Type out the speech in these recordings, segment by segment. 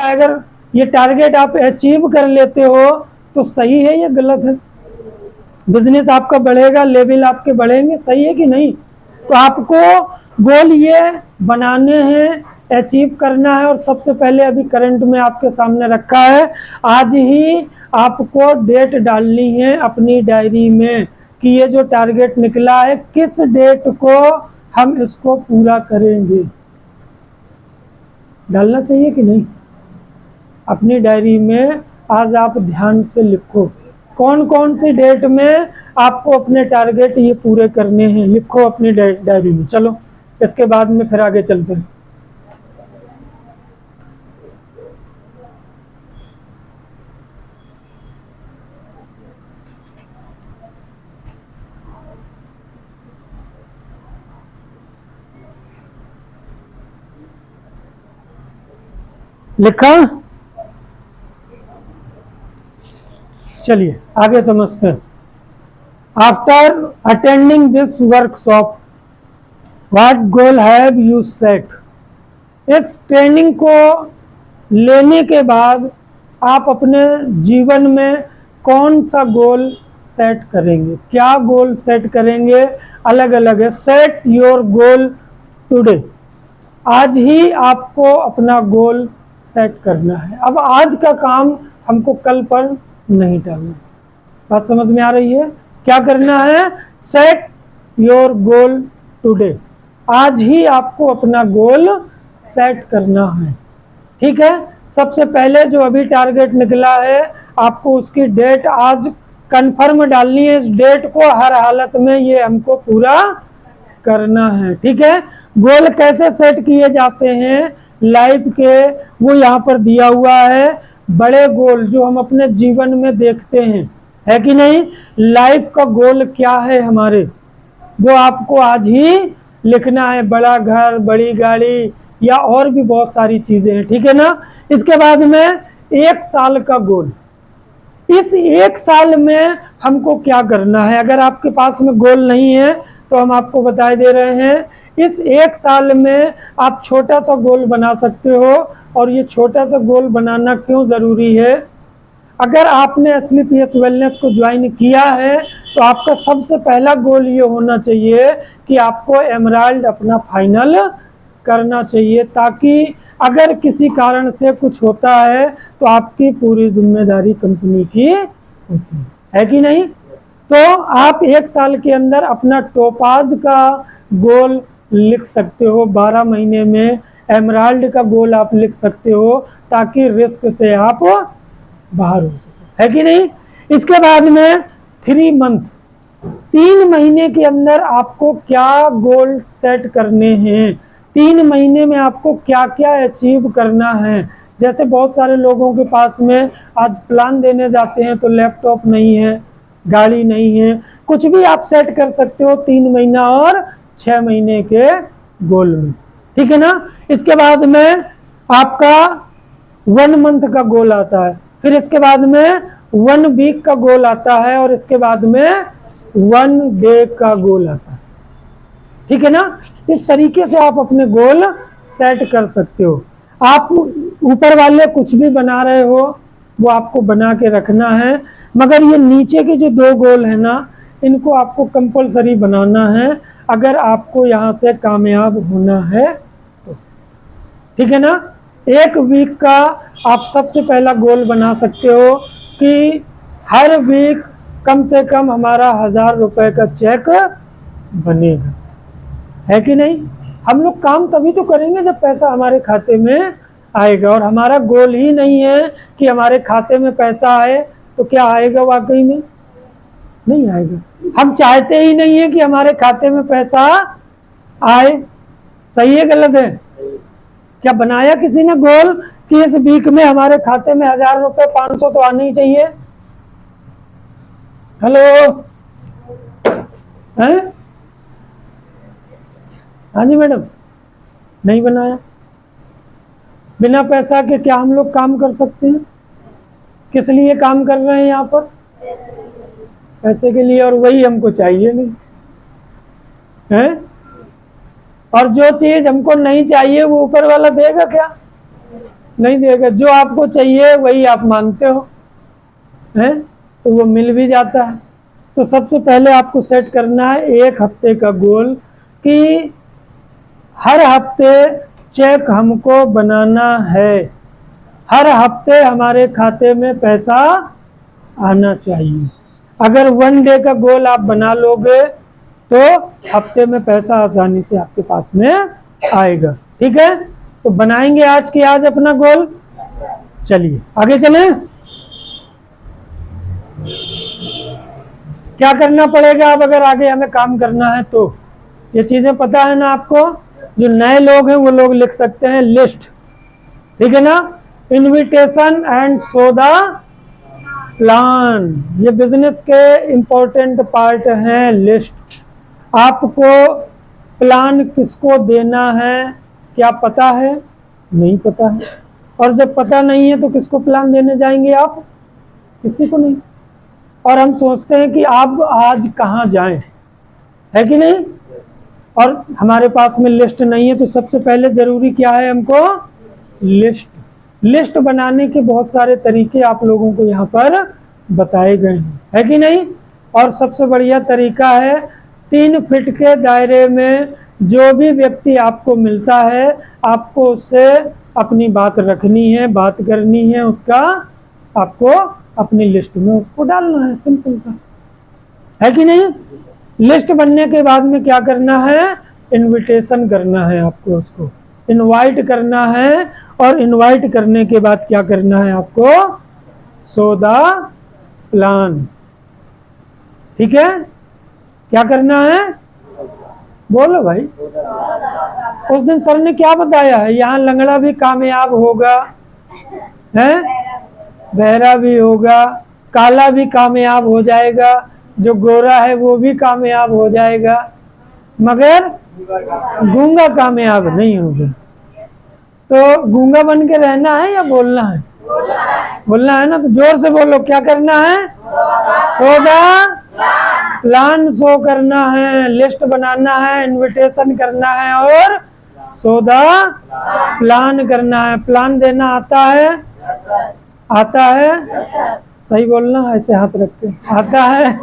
अगर ये टारगेट आप अचीव कर लेते हो तो सही है या गलत है? बिजनेस आपका बढ़ेगा, लेवल आपके बढ़ेंगे, सही है कि नहीं? तो आपको गोल ये बनाने हैं, अचीव करना है। और सबसे पहले अभी करंट में आपके सामने रखा है, आज ही आपको डेट डालनी है अपनी डायरी में कि ये जो टारगेट निकला है किस डेट को हम इसको पूरा करेंगे। डालना चाहिए कि नहीं? अपनी डायरी में आज आप ध्यान से लिखो कौन कौन सी डेट में आपको अपने टारगेट ये पूरे करने हैं, लिखो अपनी डायरी में। चलो इसके बाद में फिर आगे चलते हैं। लिखा? चलिए आगे समझते हैं। After attending this workshop what goal have you set? इस ट्रेनिंग को लेने के बाद आप अपने जीवन में कौन सा गोल सेट करेंगे? क्या गोल सेट करेंगे? अलग अलग है। Set your goal today. आज ही आपको अपना गोल सेट करना है। अब आज का काम हमको कल पर नहीं टालना। बात समझ में आ रही है? क्या करना है? Set your goal today. आज ही आपको अपना गोल सेट करना है। ठीक है। सबसे पहले जो अभी टारगेट निकला है आपको उसकी डेट आज कंफर्म डालनी है। इस डेट को हर हालत में ये हमको पूरा करना है। ठीक है। गोल कैसे सेट किए जाते हैं लाइफ के, वो यहाँ पर दिया हुआ है। बड़े गोल जो हम अपने जीवन में देखते हैं, है कि नहीं? लाइफ का गोल क्या है हमारे, वो आपको आज ही लिखना है। बड़ा घर, बड़ी गाड़ी या और भी बहुत सारी चीजें हैं। ठीक है ना। इसके बाद में 1 साल का गोल। इस 1 साल में हमको क्या करना है? अगर आपके पास में गोल नहीं है तो हम आपको बता दे रहे हैं, इस 1 साल में आप छोटा सा गोल बना सकते हो। और ये छोटा सा गोल बनाना क्यों ज़रूरी है? अगर आपने असली पीएस वेलनेस को ज्वाइन किया है तो आपका सबसे पहला गोल ये होना चाहिए कि आपको एमराल्ड अपना फाइनल करना चाहिए, ताकि अगर किसी कारण से कुछ होता है तो आपकी पूरी जिम्मेदारी कंपनी की होती है कि नहीं? तो आप 1 साल के अंदर अपना टोपाज का गोल लिख सकते हो, 12 महीने में एमराल्ड का गोल आप लिख सकते हो, ताकि रिस्क से आप बाहर हो सके, है कि नहीं? इसके बाद में 3 मंथ, 3 महीने के अंदर आपको क्या गोल सेट करने हैं, 3 महीने में आपको क्या क्या अचीव करना है। जैसे बहुत सारे लोगों के पास में आज प्लान देने जाते हैं तो लैपटॉप नहीं है, गाड़ी नहीं है, कुछ भी आप सेट कर सकते हो 3 महीना और 6 महीने के गोल में। ठीक है ना। इसके बाद में आपका 1 मंथ का गोल आता है, फिर इसके बाद में 1 वीक का गोल आता है, और इसके बाद में 1 डे का गोल आता है। ठीक है ना। इस तरीके से आप अपने गोल सेट कर सकते हो। आप ऊपर वाले कुछ भी बना रहे हो वो आपको बना के रखना है, मगर ये नीचे के जो 2 गोल है ना, इनको आपको कंपलसरी बनाना है अगर आपको यहाँ से कामयाब होना है तो। ठीक है ना। 1 वीक का आप सबसे पहला गोल बना सकते हो कि हर वीक कम से कम हमारा 1000 रुपए का चेक बनेगा, है कि नहीं? हम लोग काम तभी तो करेंगे जब पैसा हमारे खाते में आएगा, और हमारा गोल ही नहीं है कि हमारे खाते में पैसा आए तो क्या आएगा? वाकई में नहीं आएगा। हम चाहते ही नहीं है कि हमारे खाते में पैसा आए। सही है गलत है? क्या बनाया किसी ने गोल कि इस वीक में हमारे खाते में 1000 रुपए 500 तो आने ही चाहिए? हेलो हैं? हाँ जी मैडम, नहीं बनाया। बिना पैसा के क्या हम लोग काम कर सकते हैं? किस लिए काम कर रहे हैं यहाँ पर? पैसे के लिए, और वही हमको चाहिए नहीं है। और जो चीज हमको नहीं चाहिए वो ऊपर वाला देगा क्या? नहीं देगा। जो आपको चाहिए वही आप मांगते हो, हैं, तो वो मिल भी जाता है। तो सबसे पहले आपको सेट करना है 1 हफ्ते का गोल कि हर हफ्ते चेक हमको बनाना है, हर हफ्ते हमारे खाते में पैसा आना चाहिए। अगर 1 डे का गोल आप बना लोगे तो हफ्ते में पैसा आसानी से आपके पास में आएगा। ठीक है, तो बनाएंगे आज की आज अपना गोल। चलिए आगे चलें। क्या करना पड़ेगा अब अगर आगे हमें काम करना है तो? ये चीजें पता है ना आपको? जो नए लोग हैं वो लोग लिख सकते हैं लिस्ट, ठीक है ना। Invitation and show the plan, ये बिजनेस के इंपॉर्टेंट पार्ट हैं। लिस्ट, आपको प्लान किसको देना है क्या पता है? नहीं पता है। और जब पता नहीं है तो किसको प्लान देने जाएंगे आप? किसी को नहीं। और हम सोचते हैं कि आप आज कहाँ जाएं, है कि नहीं? और हमारे पास में लिस्ट नहीं है। तो सबसे पहले जरूरी क्या है हमको? लिस्ट। लिस्ट बनाने के बहुत सारे तरीके आप लोगों को यहाँ पर बताए गए हैं, है कि नहीं? और सबसे बढ़िया तरीका है 3 फीट के दायरे में जो भी व्यक्ति आपको मिलता है आपको उससे अपनी बात रखनी है, बात करनी है, उसका आपको अपनी लिस्ट में उसको डालना है, सिंपल सा, है कि नहीं? लिस्ट बनने के बाद में क्या करना है? इनविटेशन करना है आपको, उसको इनवाइट करना है। और इनवाइट करने के बाद क्या करना है आपको? Show the plan. ठीक है, क्या करना है? बोलो भाई। उस दिन सर ने क्या बताया है? यहाँ लंगड़ा भी कामयाब होगा, है, बहरा भी होगा, काला भी कामयाब हो जाएगा, जो गोरा है वो भी कामयाब हो जाएगा, मगर गूंगा कामयाब नहीं होगा। तो गूंगा बन के रहना है या बोलना है? बोलना है ना। तो जोर से बोलो, क्या करना है? शो द प्लान शो करना है, लिस्ट बनाना है, इनविटेशन करना है और शो द प्लान करना है। प्लान देना आता है? आता है? सही बोलना, ऐसे हाथ रख के, आता है?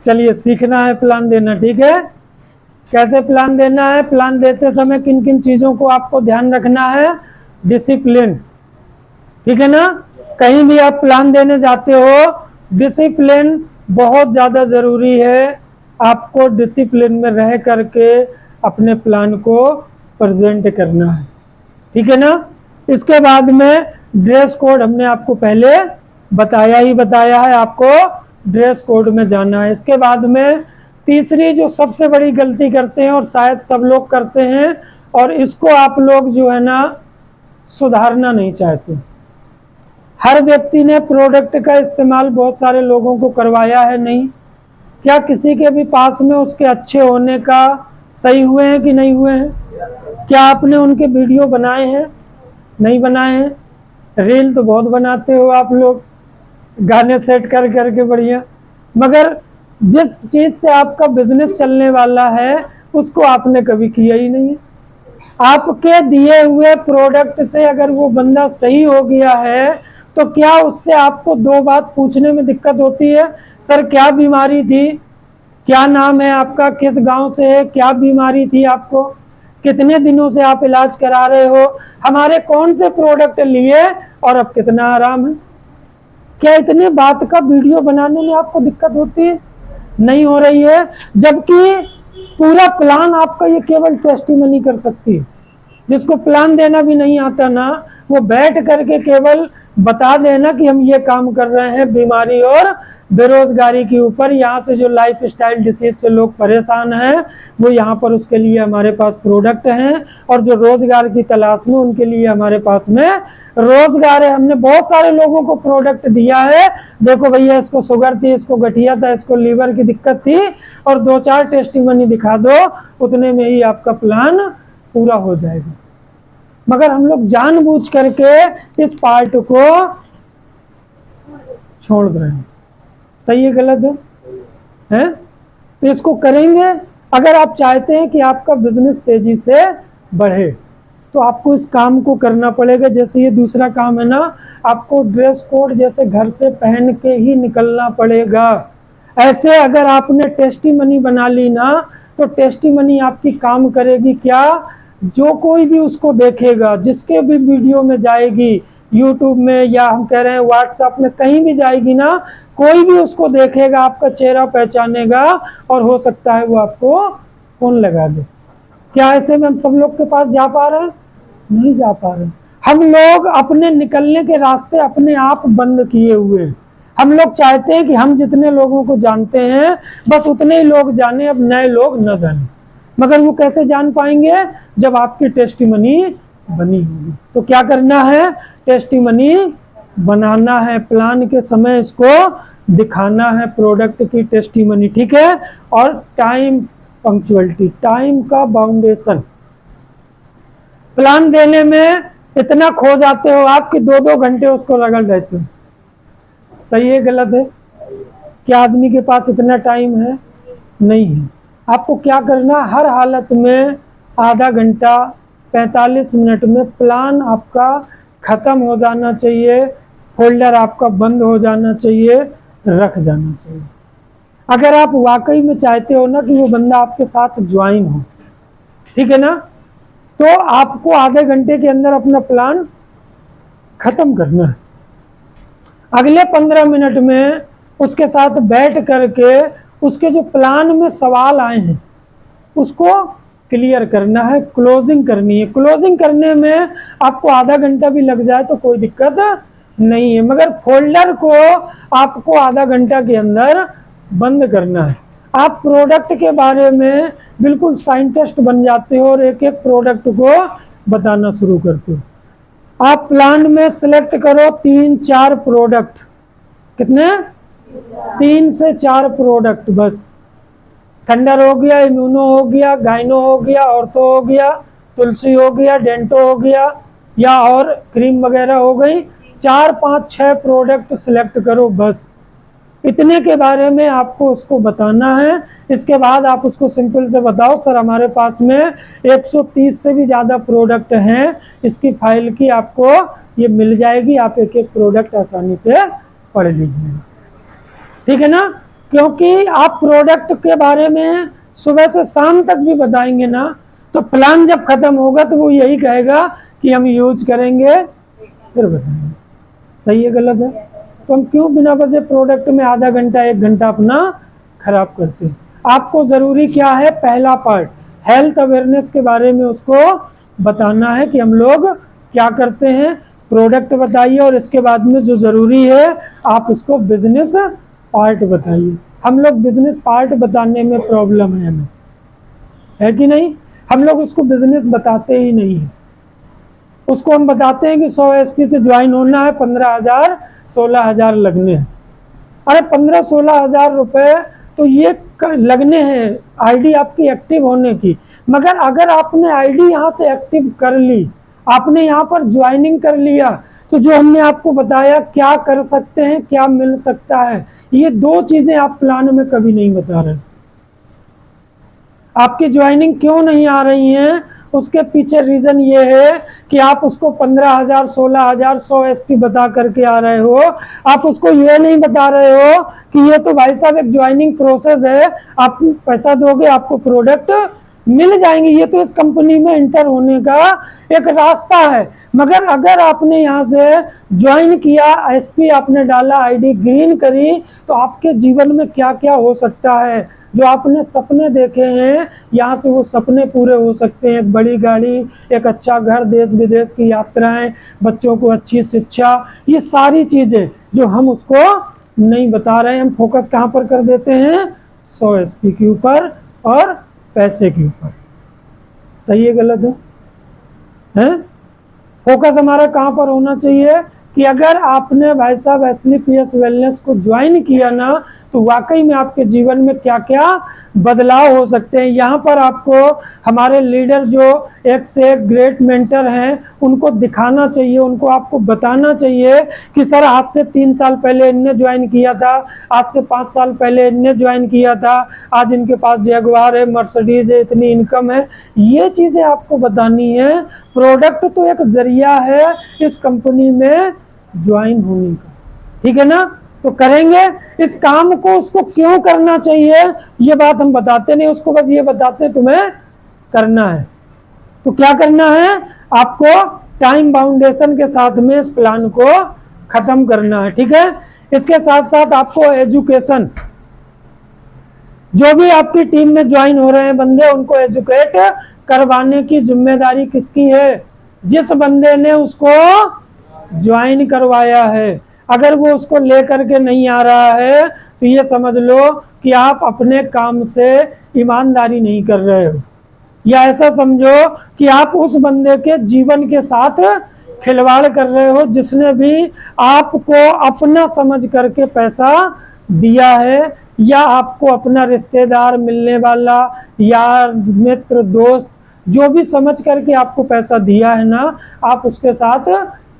चलिए सीखना है प्लान देना, ठीक है। कैसे प्लान देना है? प्लान देते समय किन किन चीज़ों को आपको ध्यान रखना है? डिसिप्लिन, ठीक है ना। कहीं भी आप प्लान देने जाते हो, डिसिप्लिन बहुत ज़्यादा ज़रूरी है। आपको डिसिप्लिन में रह करके अपने प्लान को प्रेजेंट करना है, ठीक है ना। इसके बाद में ड्रेस कोड हमने आपको पहले बताया ही बताया है, आपको ड्रेस कोड में जाना है। इसके बाद में तीसरी जो सबसे बड़ी गलती करते हैं और शायद सब लोग करते हैं, और इसको आप लोग जो है ना सुधारना नहीं चाहते। हर व्यक्ति ने प्रोडक्ट का इस्तेमाल बहुत सारे लोगों को करवाया है, नहीं? क्या किसी के भी पास में उसके अच्छे होने का सही हुए हैं कि नहीं हुए हैं? क्या आपने उनके वीडियो बनाए हैं? नहीं बनाए हैं। रील तो बहुत बनाते हो आप लोग, गाने सेट कर करके बढ़िया, मगर जिस चीज़ से आपका बिजनेस चलने वाला है उसको आपने कभी किया ही नहीं है। आपके दिए हुए प्रोडक्ट से अगर वो बंदा सही हो गया है तो क्या उससे आपको 2 बात पूछने में दिक्कत होती है? सर क्या बीमारी थी, क्या नाम है आपका, किस गांव से है, क्या बीमारी थी आपको, कितने दिनों से आप इलाज करा रहे हो, हमारे कौन से प्रोडक्ट लिए और अब कितना आराम है? क्या इतने बात का वीडियो बनाने में आपको दिक्कत होती है? नहीं हो रही है। जबकि पूरा प्लान आपका ये केवल टेस्टिमनी कर सकती है। जिसको प्लान देना भी नहीं आता ना, वो बैठ करके केवल बता देना कि हम ये काम कर रहे हैं बीमारी और बेरोजगारी के ऊपर। यहाँ से जो लाइफ स्टाइल डिसीज से लोग परेशान हैं वो यहाँ पर उसके लिए हमारे पास प्रोडक्ट हैं, और जो रोजगार की तलाश में उनके लिए हमारे पास में रोजगार है। हमने बहुत सारे लोगों को प्रोडक्ट दिया है। देखो भैया, इसको शुगर थी, इसको गठिया था, इसको लीवर की दिक्कत थी, और 2-4 टेस्टिमनी दिखा दो, उतने में ही आपका प्लान पूरा हो जाएगा। मगर हम लोग जानबूझ करके इस पार्ट को छोड़ रहे हैं। सही है गलत है? तो इसको करेंगे। अगर आप चाहते हैं कि आपका बिजनेस तेजी से बढ़े तो तो आपको इस काम को करना पड़ेगा। जैसे ये दूसरा काम है ना, आपको ड्रेस कोड जैसे घर से पहन के ही निकलना पड़ेगा। ऐसे अगर आपने टेस्टिमनी बना ली ना, तो टेस्टिमनी आपकी काम करेगी क्या, जो कोई भी उसको देखेगा, जिसके भी वीडियो में जाएगी, यूट्यूब में या हम कह रहे हैं व्हाट्सएप में, कहीं भी जाएगी ना, कोई भी उसको देखेगा, आपका चेहरा पहचानेगा और हो सकता है वो आपको फोन लगा दे। क्या ऐसे में हम सब लोग के पास जा पा रहे हैं? नहीं जा पा रहे। हम लोग अपने निकलने के रास्ते अपने आप बंद किए हुए हैं। हम लोग चाहते हैं कि हम जितने लोगों को जानते हैं बस उतने ही लोग जाने, अब नए लोग न जाने। मगर वो कैसे जान पाएंगे? जब आपकी टेस्टिमनी बनी होगी। तो क्या करना है? टेस्टिमनी बनाना है, प्लान के समय इसको दिखाना है, प्रोडक्ट की टेस्टिमनी, ठीक है। और टाइम पंक्चुअलिटी, टाइम का बाउंडेशन। प्लान देने में इतना खो जाते हो आप कि 2-2 घंटे उसको रगड़ रहते हो। सही है गलत है? क्या आदमी के पास इतना टाइम है? नहीं है। आपको क्या करना, हर हालत में आधा घंटा 45 मिनट में प्लान आपका खत्म हो जाना चाहिए, फोल्डर आपका बंद हो जाना चाहिए, रख जाना चाहिए। अगर आप वाकई में चाहते हो ना कि वो बंदा आपके साथ ज्वाइन हो, ठीक है ना, तो आपको आधे घंटे के अंदर अपना प्लान खत्म करना है। अगले 15 मिनट में उसके साथ बैठ करके उसके जो प्लान में सवाल आए हैं उसको क्लियर करना है, क्लोजिंग करनी है। क्लोजिंग करने में आपको आधा घंटा भी लग जाए तो कोई दिक्कत नहीं है, मगर फोल्डर को आपको आधा घंटा के अंदर बंद करना है। आप प्रोडक्ट के बारे में बिल्कुल साइंटिस्ट बन जाते हो और एक एक प्रोडक्ट को बताना शुरू करते हो। आप प्लान में सिलेक्ट करो 3-4 प्रोडक्ट। कितने? 3 से 4 प्रोडक्ट बस। थंडर हो गया, इम्यूनो हो गया, गाइनो हो गया, ऑर्थो हो गया, तुलसी हो गया, डेंटो हो गया, या और क्रीम वगैरह हो गई। 4-5-6 प्रोडक्ट सिलेक्ट करो बस। इतने के बारे में आपको उसको बताना है। इसके बाद आप उसको सिंपल से बताओ, सर हमारे पास में 130 से भी ज़्यादा प्रोडक्ट हैं, इसकी फाइल की आपको ये मिल जाएगी, आप एक एक प्रोडक्ट आसानी से पढ़ लीजिएगा, ठीक है ना। क्योंकि आप प्रोडक्ट के बारे में सुबह से शाम तक भी बताएंगे ना, तो प्लान जब खत्म होगा तो वो यही कहेगा कि हम यूज करेंगे फिर बताएंगे। सही है गलत है? तो हम क्यों बिना वजह प्रोडक्ट में आधा घंटा 1 घंटा अपना खराब करते हैं? आपको जरूरी क्या है? पहला पार्ट हेल्थ अवेयरनेस के बारे में उसको बताना है कि हम लोग क्या करते हैं, प्रोडक्ट बताइए, और इसके बाद में जो जरूरी है आप उसको बिजनेस पार्ट बताइए। हम लोग बिजनेस पार्ट बताने में प्रॉब्लम है हमें, है कि नहीं? हम लोग उसको बिजनेस बताते ही नहीं है। उसको हम बताते हैं कि 100 SP से ज्वाइन होना है, 15,000-16,000 लगने हैं। अरे 15-16,000 रुपए तो ये लगने हैं आईडी आपकी एक्टिव होने की। मगर अगर आपने आईडी यहाँ से एक्टिव कर ली, आपने यहाँ पर ज्वाइनिंग कर लिया, तो जो हमने आपको बताया क्या कर सकते हैं, क्या मिल सकता है, ये 2 चीजें आप प्लान में कभी नहीं बता रहे। आपकी ज्वाइनिंग क्यों नहीं आ रही है? उसके पीछे रीजन ये है कि आप उसको 15,000, 16,000, 100 SP बता करके आ रहे हो। आप उसको ये नहीं बता रहे हो कि ये तो भाई साहब एक ज्वाइनिंग प्रोसेस है, आप पैसा दोगे आपको प्रोडक्ट मिल जाएंगे, ये तो इस कंपनी में इंटर होने का एक रास्ता है। मगर अगर आपने यहाँ से ज्वाइन किया, SP आपने डाला, आईडी ग्रीन करी, तो आपके जीवन में क्या क्या हो सकता है, जो आपने सपने देखे हैं यहाँ से वो सपने पूरे हो सकते हैं। एक बड़ी गाड़ी, एक अच्छा घर, देश विदेश की यात्राएं, बच्चों को अच्छी शिक्षा, ये सारी चीजें जो हम उसको नहीं बता रहे हैं। हम फोकस कहाँ पर कर देते हैं? 100 SP के ऊपर और पैसे के ऊपर। सही है गलत है? फोकस हमारा कहाँ पर होना चाहिए कि अगर आपने भाई साहब SLPS वेलनेस को ज्वाइन किया ना, तो वाकई में आपके जीवन में क्या क्या बदलाव हो सकते हैं। यहाँ पर आपको हमारे लीडर जो एक से एक ग्रेट मेंटर हैं उनको दिखाना चाहिए, उनको आपको बताना चाहिए कि सर आज से 3 साल पहले इनने ज्वाइन किया था, आज से 5 साल पहले इनने ज्वाइन किया था, आज इनके पास जैगुआर है, मर्सिडीज है, इतनी इनकम है। ये चीज़ें आपको बतानी है। प्रोडक्ट तो एक जरिया है इस कंपनी में ज्वाइन होने का, ठीक है ना। तो करेंगे इस काम को, उसको क्यों करना चाहिए ये बात हम बताते नहीं, उसको बस ये बताते तुम्हें करना है। तो क्या करना है, आपको टाइम बाउंडेशन के साथ में इस प्लान को खत्म करना है, ठीक है। इसके साथ साथ आपको एजुकेशन, जो भी आपकी टीम में ज्वाइन हो रहे हैं बंदे, उनको एजुकेट करवाने की जिम्मेदारी किसकी है, जिस बंदे ने उसको ज्वाइन करवाया है। अगर वो उसको लेकर के नहीं आ रहा है तो ये समझ लो कि आप अपने काम से ईमानदारी नहीं कर रहे हो, या ऐसा समझो कि आप उस बंदे के जीवन के साथ खिलवाड़ कर रहे हो जिसने भी आपको अपना समझ करके पैसा दिया है, या आपको अपना रिश्तेदार, मिलने वाला, यार, मित्र, दोस्त, जो भी समझ करके आपको पैसा दिया है ना, आप उसके साथ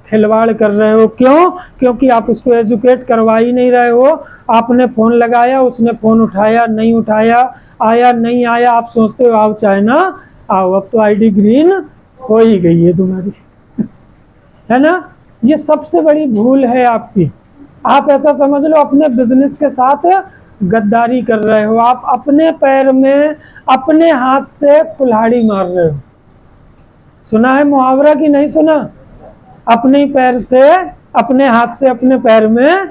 खिलवाड़ कर रहे हो। क्यों? क्योंकि आप उसको एजुकेट करवा ही नहीं रहे हो। आपने फ़ोन लगाया, उसने फ़ोन उठाया नहीं उठाया, आया नहीं आया, आप सोचते हो आओ चाहे ना आओ, अब तो आईडी ग्रीन हो ही गई है तुम्हारी है ना। ये सबसे बड़ी भूल है आपकी। आप ऐसा समझ लो अपने बिजनेस के साथ गद्दारी कर रहे हो, आप अपने पैर में अपने हाथ से कुल्हाड़ी मार रहे हो। सुना है मुहावरा कि नहीं सुना? अपने पैर से, अपने हाथ से अपने पैर में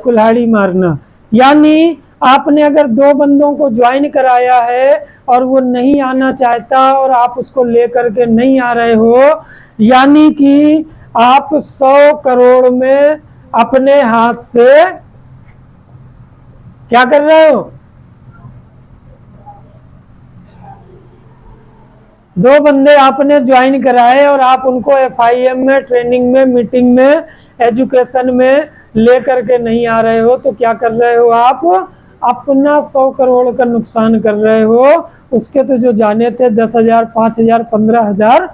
कुल्हाड़ी मारना। यानी आपने अगर 2 बंदों को ज्वाइन कराया है और वो नहीं आना चाहता और आप उसको लेकर के नहीं आ रहे हो, यानी कि आप 100 करोड़ में अपने हाथ से क्या कर रहे हो? 2 बंदे आपने ज्वाइन कराए और आप उनको FIM में, ट्रेनिंग में, मीटिंग में, एजुकेशन में लेकर के नहीं आ रहे हो, तो क्या कर रहे हो आप? अपना 100 करोड़ का नुकसान कर रहे हो। उसके तो जो जाने थे 10,000, 5,000, 15,000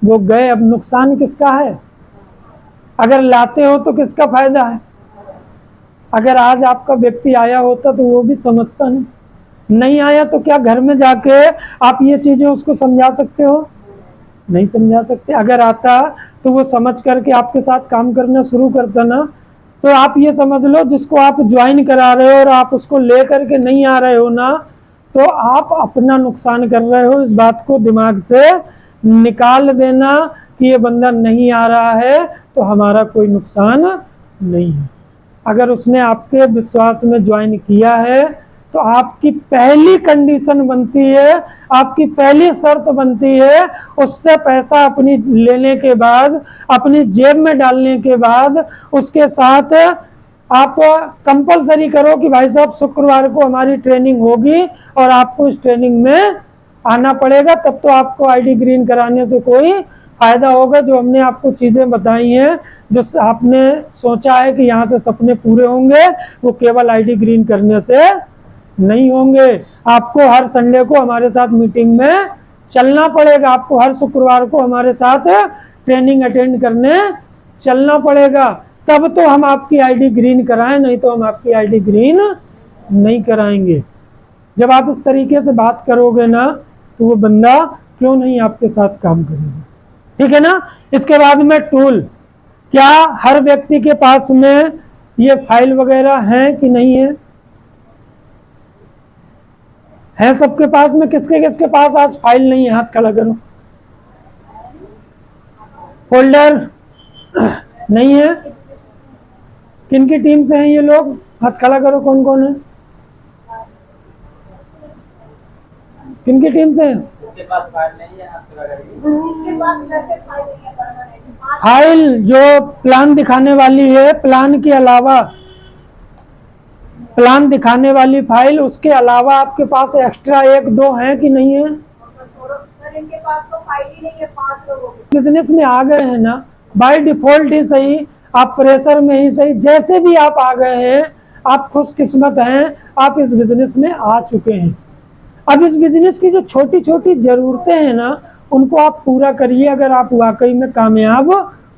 वो गए, अब नुकसान किसका है? अगर लाते हो तो किसका फायदा है? अगर आज आपका व्यक्ति आया होता तो वो भी समझता नहीं आया तो क्या घर में जाके आप ये चीजें उसको समझा सकते हो? नहीं समझा सकते। अगर आता तो वो समझ करके आपके साथ काम करना शुरू करता ना। तो आप ये समझ लो जिसको आप ज्वाइन करा रहे हो और आप उसको ले करके नहीं आ रहे हो ना, तो आप अपना नुकसान कर रहे हो। इस बात को दिमाग से निकाल देना कि ये बंदा नहीं आ रहा है तो हमारा कोई नुकसान नहीं है। अगर उसने आपके विश्वास में ज्वाइन किया है तो आपकी पहली कंडीशन बनती है, आपकी पहली शर्त बनती है, उससे पैसा अपनी लेने के बाद, अपनी जेब में डालने के बाद, उसके साथ आप कंपलसरी करो कि भाई साहब शुक्रवार को हमारी ट्रेनिंग होगी और आपको इस ट्रेनिंग में आना पड़ेगा, तब तो आपको आईडी ग्रीन कराने से कोई फायदा होगा। जो हमने आपको चीज़ें बताई हैं, जो आपने सोचा है कि यहाँ से सपने पूरे होंगे, वो केवल आईडी ग्रीन करने से नहीं होंगे। आपको हर संडे को हमारे साथ मीटिंग में चलना पड़ेगा, आपको हर शुक्रवार को हमारे साथ ट्रेनिंग अटेंड करने चलना पड़ेगा, तब तो हम आपकी आईडी ग्रीन कराएं, नहीं तो हम आपकी आईडी ग्रीन नहीं कराएंगे। जब आप इस तरीके से बात करोगे ना तो वो बंदा क्यों नहीं आपके साथ काम करेगा, ठीक है ना। इसके बाद में टूल, क्या हर व्यक्ति के पास में ये फाइल वगैरह है कि नहीं है? है सबके पास में? किसके किसके पास आज फाइल नहीं है? हाथ खड़ा करो। फोल्डर नहीं है? किनकी टीम से हैं ये लोग? हाथ खड़ा करो। कौन कौन है? किनकी टीम से हैं? फाइल जो प्लान दिखाने वाली है, प्लान के अलावा, प्लान दिखाने वाली फाइल, उसके अलावा आपके पास एक्स्ट्रा 1-2 है कि नहीं है? इनके पास तो फाइल ही नहीं है। 5 लोगों के बिजनेस में आ गए हैं ना, बाय डिफॉल्ट ही सही, आप प्रेशर में ही सही, जैसे भी आप आ गए हैं, आप खुशकिस्मत हैं, आप इस बिजनेस में आ चुके हैं। अब इस बिजनेस की जो छोटी छोटी ज़रूरतें हैं ना, उनको आप पूरा करिए अगर आप वाकई में कामयाब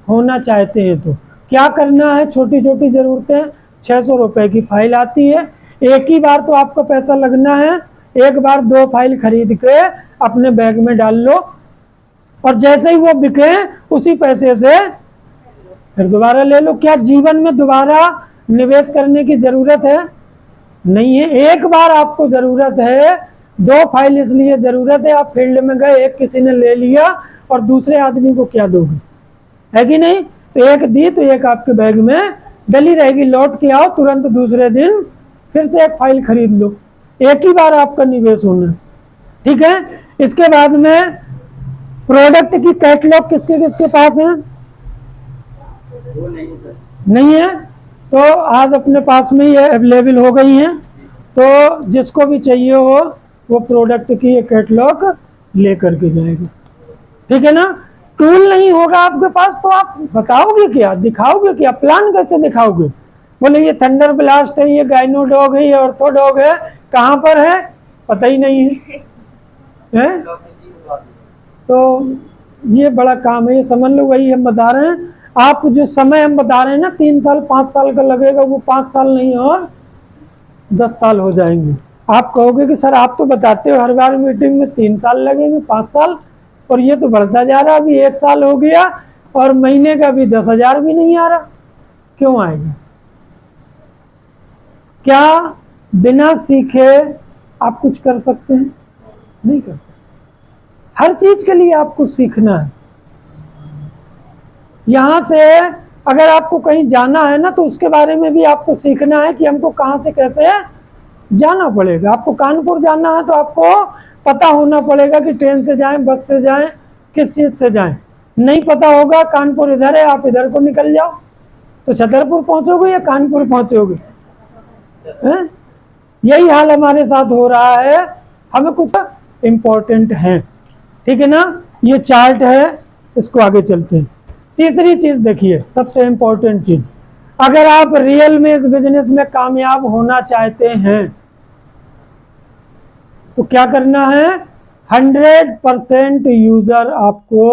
होना चाहते हैं तो। क्या करना है? छोटी छोटी ज़रूरतें, 600 रुपये की फाइल आती है, एक ही बार तो आपको पैसा लगना है, एक बार 2 फाइल खरीद के अपने बैग में डाल लो, और जैसे ही वो बिके उसी पैसे से फिर दोबारा ले लो। क्या जीवन में दोबारा निवेश करने की ज़रूरत है? नहीं है। एक बार आपको ज़रूरत है, 2 फाइल इसलिए ज़रूरत है, आप फील्ड में गए, एक किसी ने ले लिया और दूसरे आदमी को क्या दोगे, है कि नहीं? तो एक दी तो एक आपके बैग में डली रहेगी, लौट के आओ तुरंत दूसरे दिन फिर से एक फाइल खरीद लो। एक ही बार आपका निवेश होना, ठीक है। इसके बाद में प्रोडक्ट की कैटलॉग किसके किसके पास है? नहीं है, तो आज अपने पास में ही अवेलेबल हो गई हैं, तो जिसको भी चाहिए हो वो प्रोडक्ट की ये कैटलॉग ले करके जाएगा, ठीक है ना। टूल नहीं होगा आपके पास तो आप बताओगे क्या, दिखाओगे क्या, प्लान कैसे दिखाओगे? बोले ये थंडर ब्लास्ट है, ये गाइनोडॉग है, ये ऑर्थोडॉग है, कहाँ पर है पता ही नहीं है? तो ये बड़ा काम है, ये समझ लो। वही हम बता रहे हैं, आप जो समय हम बता रहे हैं ना 3 साल 5 साल का लगेगा, वो 5 साल नहीं और 10 साल हो जाएंगे। आप कहोगे कि सर आप तो बताते हो हर बार मीटिंग में 3 साल लगेंगे, 5 साल, और ये तो बढ़ता जा रहा, अभी 1 साल हो गया और महीने का भी 10,000 भी नहीं आ रहा। क्यों आएगा? क्या बिना सीखे आप कुछ कर सकते हैं? नहीं कर सकते। हर चीज के लिए आपको सीखना है। यहां से अगर आपको कहीं जाना है ना, तो उसके बारे में भी आपको सीखना है कि हमको कहां से कैसे जाना पड़ेगा। आपको कानपुर जाना है तो आपको पता होना पड़ेगा कि ट्रेन से जाएं, बस से जाएं, किस चीज से जाएं। नहीं पता होगा, कानपुर इधर है, आप इधर को निकल जाओ तो छतरपुर पहुंचोगे या कानपुर पहुंचोगे? यही हाल हमारे साथ हो रहा है। हमें कुछ इम्पोर्टेंट है, ठीक है ना। ये चार्ट है, इसको आगे चलते हैं। तीसरी चीज देखिए, सबसे इम्पोर्टेंट चीज, अगर आप रियल में इस बिजनेस में कामयाब होना चाहते हैं तो क्या करना है? 100% यूजर आपको